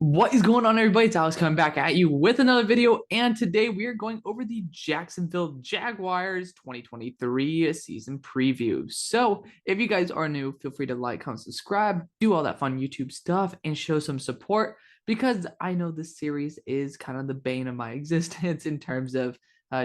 What is going on, everybody? It's Alex coming back at you with another video, and today we are going over the Jacksonville Jaguars 2023 season preview. So, if you guys are new, feel free to like, comment, subscribe, do all that fun YouTube stuff, and show some support because I know this series is kind of the bane of my existence in terms of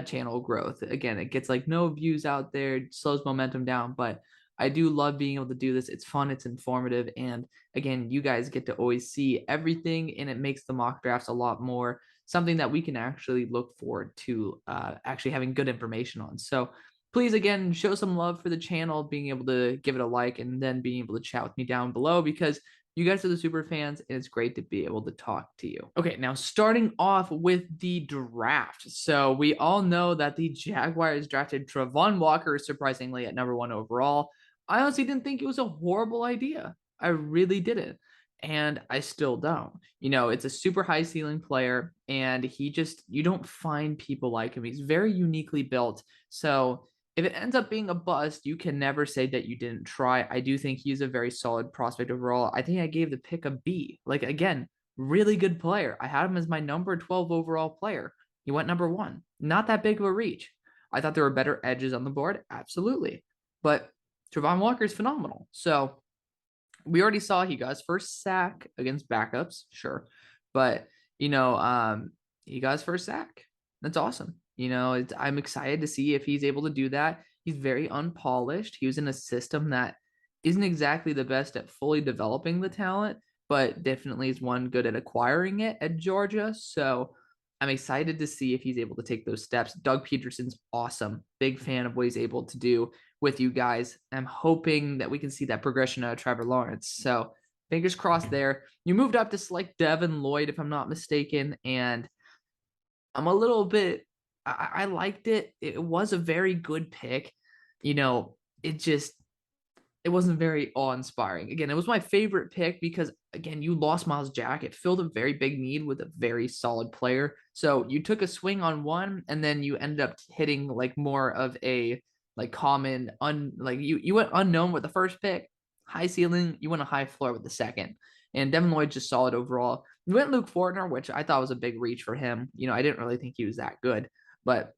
channel growth. Again, it gets like no views out there, it slows momentum down, but I do love being able to do this. It's fun, it's informative, and again, you guys get to always see everything, and it makes the mock drafts a lot more something that we can actually look forward to actually having good information on. So please, again, show some love for the channel, being able to give it a like, and then being able to chat with me down below because you guys are the super fans, and it's great to be able to talk to you. Okay, now starting off with the draft. So we all know that the Jaguars drafted Travon Walker, surprisingly, at number 1 overall. I honestly didn't think it was a horrible idea. I really didn't. And I still don't. You know, it's a super high ceiling player, and you don't find people like him. He's very uniquely built. So if it ends up being a bust, you can never say that you didn't try. I do think he's a very solid prospect overall. I think I gave the pick a B. Like, again, really good player. I had him as my number 12 overall player. He went number 1. Not that big of a reach. I thought there were better edges on the board. Absolutely. But Travon Walker is phenomenal. So we already saw he got his first sack against backups, sure, but he got his first sack. That's awesome. I'm excited to see if he's able to do that. He's very unpolished. He was in a system that isn't exactly the best at fully developing the talent, but definitely is one good at acquiring it at Georgia. So I'm excited to see if he's able to take those steps. Doug Peterson's awesome. Big fan of what he's able to do with you guys. I'm hoping that we can see that progression out of Trevor Lawrence. So fingers crossed there. You moved up to select Devin Lloyd, if I'm not mistaken, and I'm a little bit. I liked it. It was a very good pick. It wasn't very awe-inspiring. Again, it was my favorite pick because, again, you lost Miles Jack. It filled a very big need with a very solid player. So you took a swing on one, and then you ended up hitting like more of a like common you went unknown with the first pick, high ceiling. You went a high floor with the second, and Devin Lloyd just solid overall. You went Luke Fortner, which I thought was a big reach for him. I didn't really think he was that good, but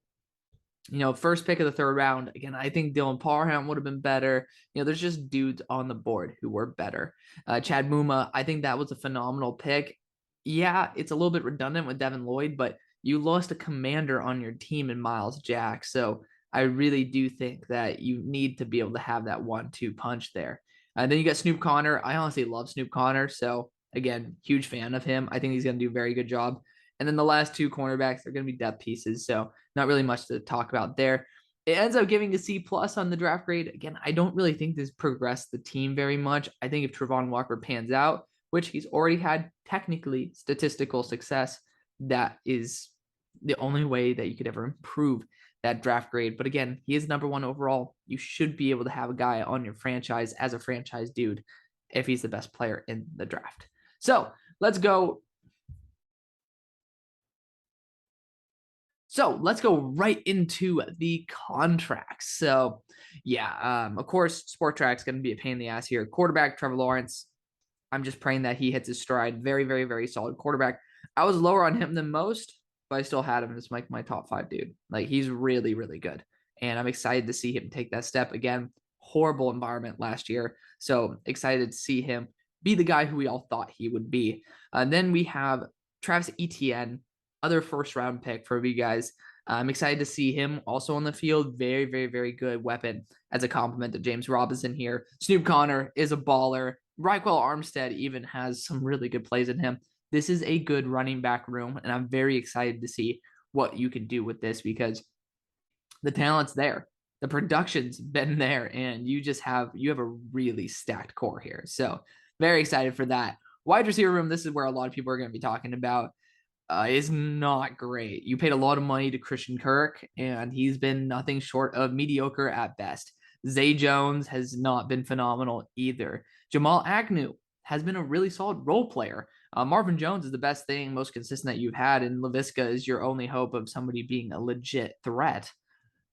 first pick of the third round. Again, I think Dylan Parham would have been better. There's just dudes on the board who were better. Chad Muma, I think that was a phenomenal pick. Yeah, it's a little bit redundant with Devin Lloyd, but you lost a commander on your team in Miles Jack. So I really do think that you need to be able to have that 1-2 punch there. And then you got Snoop Connor. I honestly love Snoop Connor. So again, huge fan of him. I think he's going to do a very good job. And then the last two cornerbacks are going to be depth pieces. So not really much to talk about there. It ends up giving a C plus on the draft grade. Again, I don't really think this progressed the team very much. I think if Travon Walker pans out, which he's already had technically statistical success, that is the only way that you could ever improve that draft grade. But again, he is number 1 overall. You should be able to have a guy on your franchise as a franchise dude if he's the best player in the draft. So let's go. So let's go right into the contracts. So, yeah, of course, Sport Track's going to be a pain in the ass here. Quarterback, Trevor Lawrence. I'm just praying that he hits his stride. Very, very, very solid quarterback. I was lower on him than most, but I still had him as like my top 5 dude. Like, he's really, really good. And I'm excited to see him take that step again. Horrible environment last year. So excited to see him be the guy who we all thought he would be. And then we have Travis Etienne, other first round pick for you guys. I'm excited to see him also on the field. Very, very, very good weapon as a complement to James Robinson here. Snoop Connor is a baller. Raquel Armstead even has some really good plays in him. This is a good running back room, and I'm very excited to see what you can do with this because the talent's there. The production's been there, and you have a really stacked core here. So very excited for that. Wide receiver room, this is where a lot of people are going to be talking about. Is not great. You paid a lot of money to Christian Kirk, and he's been nothing short of mediocre at best. Zay Jones has not been phenomenal either. Jamal Agnew has been a really solid role player. Marvin Jones is the best thing, most consistent that you've had, and LaVisca is your only hope of somebody being a legit threat.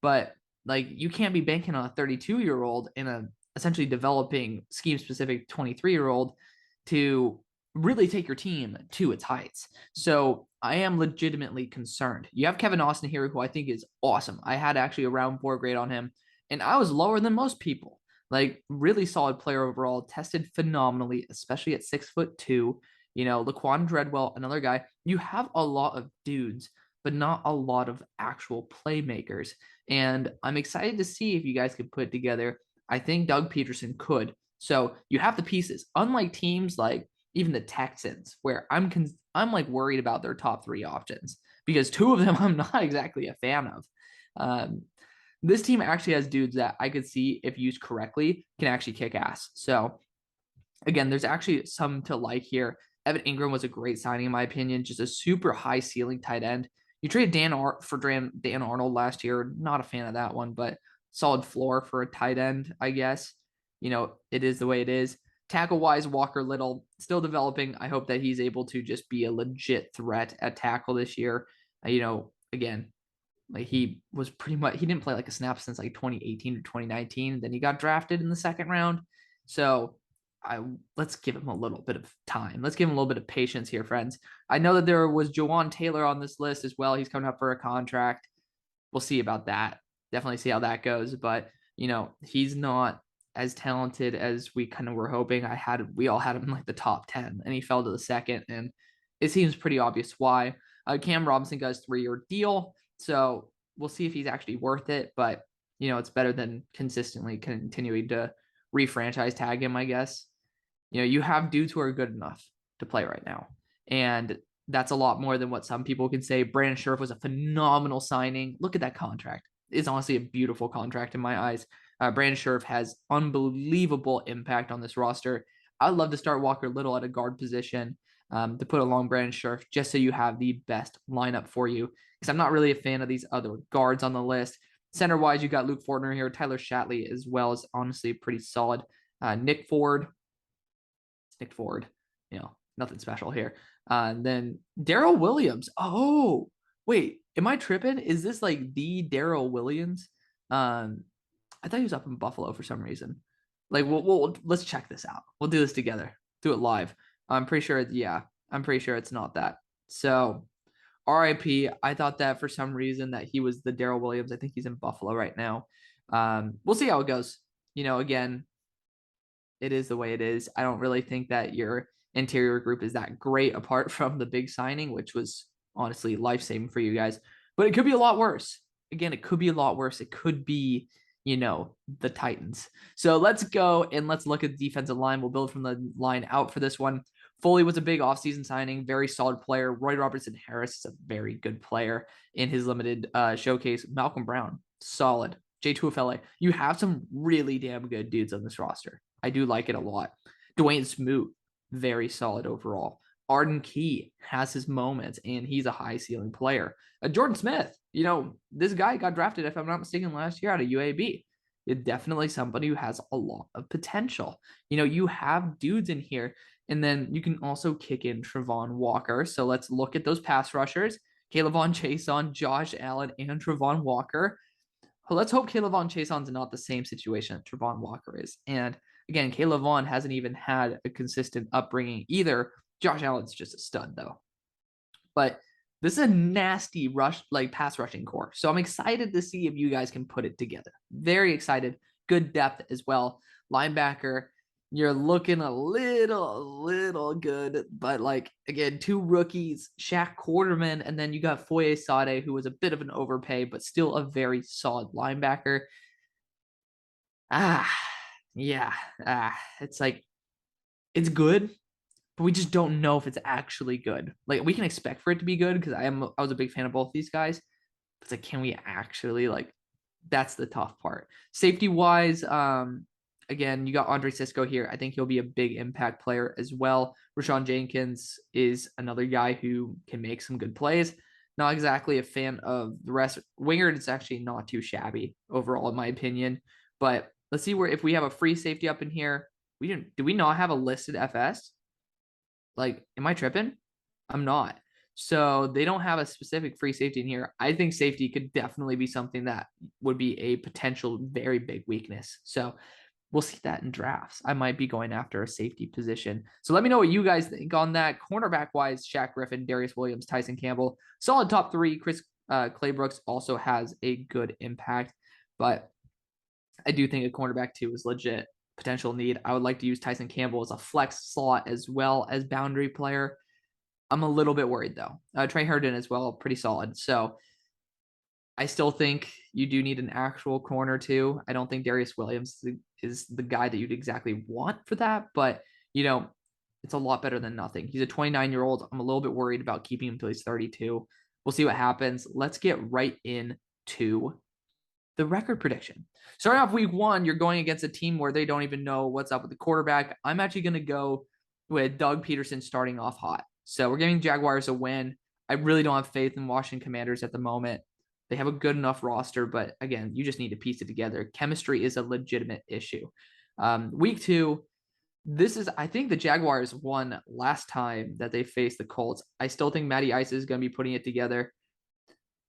But like, you can't be banking on a 32-year-old in a essentially developing scheme-specific 23-year-old to really take your team to its heights. So I am legitimately concerned. You have Kevin Austin here, who I think is awesome. I had actually a round 4 grade on him, and I was lower than most people. Like, really solid player overall, tested phenomenally, especially at 6'2". Laquan Treadwell, another guy. You have a lot of dudes, but not a lot of actual playmakers. And I'm excited to see if you guys can put it together. I think Doug Peterson could. So you have the pieces. Unlike teams like even the Texans, where I'm like worried about their top 3 options, because 2 of them I'm not exactly a fan of. This team actually has dudes that I could see, if used correctly, can actually kick ass. So again, there's actually some to like here. Evan Ingram was a great signing, in my opinion, just a super high ceiling tight end. You traded Dan Arnold last year. Not a fan of that one, but solid floor for a tight end, I guess. It is the way it is. Tackle-wise, Walker Little, still developing. I hope that he's able to just be a legit threat at tackle this year. Again, like he didn't play like a snap since like 2018 to 2019. Then he got drafted in the 2nd round. So let's give him a little bit of time. Let's give him a little bit of patience here, friends. I know that there was Jawan Taylor on this list as well. He's coming up for a contract. We'll see about that. Definitely see how that goes. But, he's not as talented as we kind of were hoping. We all had him in like the top 10, and he fell to the 2nd, and it seems pretty obvious why. Cam Robinson got his 3-year deal, so we'll see if he's actually worth it, but it's better than consistently continuing to re-franchise tag him, I guess. You have dudes who are good enough to play right now, and that's a lot more than what some people can say. Brandon Scherff was a phenomenal signing. Look at that contract. It's honestly a beautiful contract in my eyes. Brandon Scherff has unbelievable impact on this roster. I'd love to start Walker Little at a guard position to put along Brandon Scherff, just so you have the best lineup for you, because I'm not really a fan of these other guards on the list. Center-wise, you got Luke Fortner here. Tyler Shatley as well is honestly pretty solid. Nick Ford, nothing special here. And then Darrell Williams. Oh, wait, am I tripping? Is this like the Darrell Williams? I thought he was up in Buffalo for some reason. Like, let's check this out. We'll do this together. Do it live. I'm pretty sure it's not that. So, RIP. I thought that for some reason that he was the Darrell Williams. I think he's in Buffalo right now. We'll see how it goes. Again, it is the way it is. I don't really think that your interior group is that great apart from the big signing, which was honestly life-saving for you guys. But it could be a lot worse. Again, it could be a lot worse. It could be, the Titans. So let's go and let's look at the defensive line. We'll build from the line out for this one. Foley was a big offseason signing, very solid player. Roy Robertson Harris is a very good player in his limited showcase. Malcolm Brown, solid. J2FLA. You have some really damn good dudes on this roster. I do like it a lot. Dwayne Smoot, very solid overall. Arden Key has his moments, and he's a high ceiling player. Jordan Smith, this guy got drafted, if I'm not mistaken, last year out of UAB. It's definitely somebody who has a lot of potential. You have dudes in here, and then you can also kick in Travon Walker. So let's look at those pass rushers. Kayvon Chaisson, Josh Allen, and Travon Walker. Well, let's hope Kayvon Chaisson's not the same situation that Travon Walker is. And again, Kayvon hasn't even had a consistent upbringing either. Josh Allen's just a stud, though. But this is a nasty pass rushing core. So I'm excited to see if you guys can put it together. Very excited. Good depth as well. Linebacker, you're looking a little good. But again, 2 rookies, Shaq Quarterman, and then you got Foye Sade, who was a bit of an overpay, but still a very solid linebacker. It's good, but we just don't know if it's actually good. We can expect for it to be good because I was a big fan of both these guys. But it's can we actually that's the tough part. Safety wise, again, you got Andre Cisco here. I think he'll be a big impact player as well. Rashawn Jenkins is another guy who can make some good plays. Not exactly a fan of the rest. Wingard is actually not too shabby overall, in my opinion. But let's see if we have a free safety up in here. Do we not have a listed FS? Am I tripping? I'm not. So they don't have a specific free safety in here. I think safety could definitely be something that would be a potential very big weakness. So we'll see that in drafts. I might be going after a safety position. So let me know what you guys think on that. Cornerback wise, Shaq Griffin, Darius Williams, Tyson Campbell, solid top three. Chris Claybrooks also has a good impact, but I do think a cornerback too is legit potential need. I would like to use Tyson Campbell as a flex slot as well as boundary player. I'm a little bit worried though. Trey Herndon as well, pretty solid. So I still think you do need an actual corner too. I don't think Darius Williams is the guy that you'd exactly want for that, but it's a lot better than nothing. He's a 29-year-old. I'm a little bit worried about keeping him until he's 32. We'll see what happens. Let's get right into the record prediction. Starting off week 1, you're going against a team where they don't even know what's up with the quarterback. I'm actually going to go with Doug Peterson starting off hot. So we're giving Jaguars a win. I really don't have faith in Washington Commanders at the moment. They have a good enough roster, but again, you just need to piece it together. Chemistry is a legitimate issue. Week 2, I think the Jaguars won last time that they faced the Colts. I still think Matty Ice is going to be putting it together.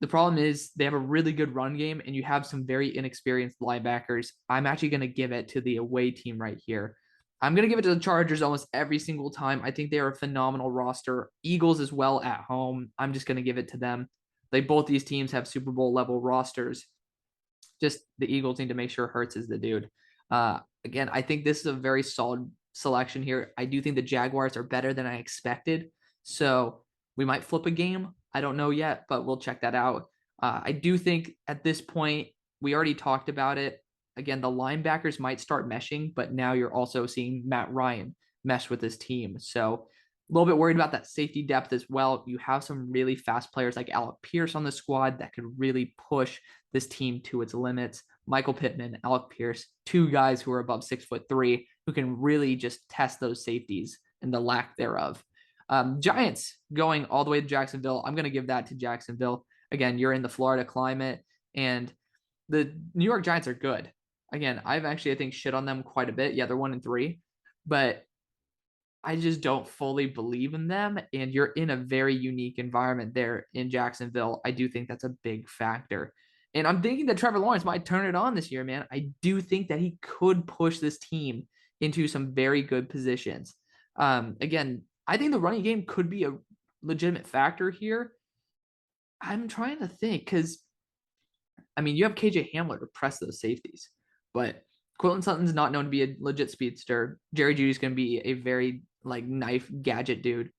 The problem is they have a really good run game, and you have some very inexperienced linebackers. I'm actually going to give it to the away team right here. I'm going to give it to the Chargers almost every single time. I think they are a phenomenal roster. Eagles as well at home. I'm just going to give it to them. Both these teams have Super Bowl level rosters. Just the Eagles need to make sure Hurts is the dude. Again, I think this is a very solid selection here. I do think the Jaguars are better than I expected. So we might flip a game. I don't know yet, but we'll check that out. I do think at this point, we already talked about it. Again, the linebackers might start meshing, but now you're also seeing Matt Ryan mesh with his team. So a little bit worried about that safety depth as well. You have some really fast players like Alec Pierce on the squad that could really push this team to its limits. Michael Pittman, Alec Pierce, 2 guys who are above 6'3", who can really just test those safeties and the lack thereof. Giants going all the way to Jacksonville. I'm going to give that to Jacksonville. Again, you're in the Florida climate, and the New York Giants are good. Again, I've actually, I think, shit on them quite a bit. Yeah, they're 1-3, but I just don't fully believe in them, and you're in a very unique environment there in Jacksonville. I do think that's a big factor. And I'm thinking that Trevor Lawrence might turn it on this year, man. I do think that he could push this team into some very good positions. Again, I think the running game could be a legitimate factor here. I'm trying to think because, you have KJ Hamler to press those safeties, but Cortland Sutton's not known to be a legit speedster. Jerry Jeudy's going to be a very knife gadget dude.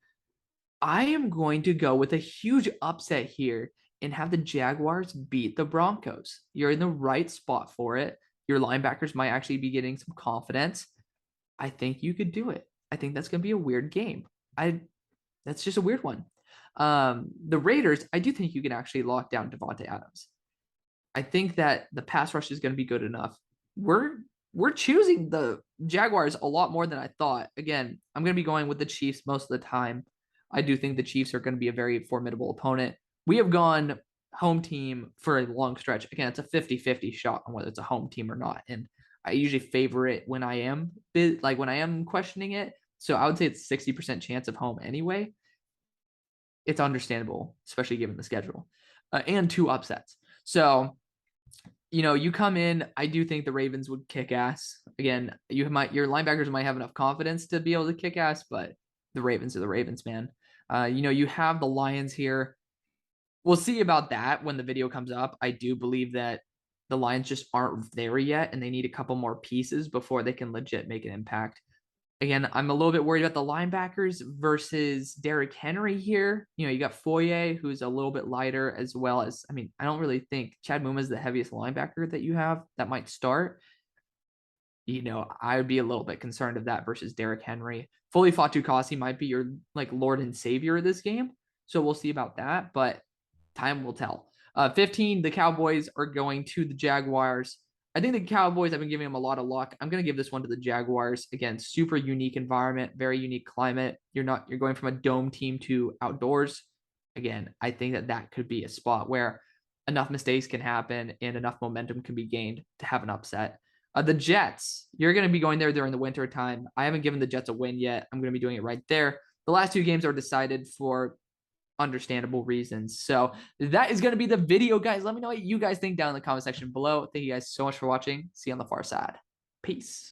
I am going to go with a huge upset here and have the Jaguars beat the Broncos. You're in the right spot for it. Your linebackers might actually be getting some confidence. I think you could do it. I think that's going to be a weird game. That's just a weird one. The Raiders, I do think you can actually lock down Devontae Adams. I think that the pass rush is going to be good enough. We're choosing the Jaguars a lot more than I thought. Again, I'm going to be going with the Chiefs most of the time. I do think the Chiefs are going to be a very formidable opponent. We have gone home team for a long stretch. Again, it's a 50-50 shot on whether it's a home team or not. And I usually favor it when I am questioning it. So I would say it's 60% chance of home anyway. It's understandable, especially given the schedule and 2 upsets. So, you come in, I do think the Ravens would kick ass. Again, your linebackers might have enough confidence to be able to kick ass, but the Ravens are the Ravens, man. You have the Lions here. We'll see about that when the video comes up. I do believe that the Lions just aren't there yet, and they need a couple more pieces before they can legit make an impact. Again, I'm a little bit worried about the linebackers versus Derrick Henry here. You got Foye, who's a little bit lighter, as well as, I don't really think Chad Muma is the heaviest linebacker that you have that might start. I would be a little bit concerned of that versus Derrick Henry. Fully Fatukasi might be your Lord and Savior of this game. So we'll see about that, but time will tell. 15, the Cowboys are going to the Jaguars. I think the Cowboys, I've been giving them a lot of luck. I'm going to give this one to the Jaguars. Again, super unique environment, very unique climate. You're going from a dome team to outdoors. Again, I think that could be a spot where enough mistakes can happen and enough momentum can be gained to have an upset. The Jets, you're going to be going there during the winter time. I haven't given the Jets a win yet. I'm going to be doing it right there. The last 2 games are decided for understandable reasons. So that is going to be the video, guys. Let me know what you guys think down in the comment section below. Thank you guys so much for watching. See you on the far side. Peace.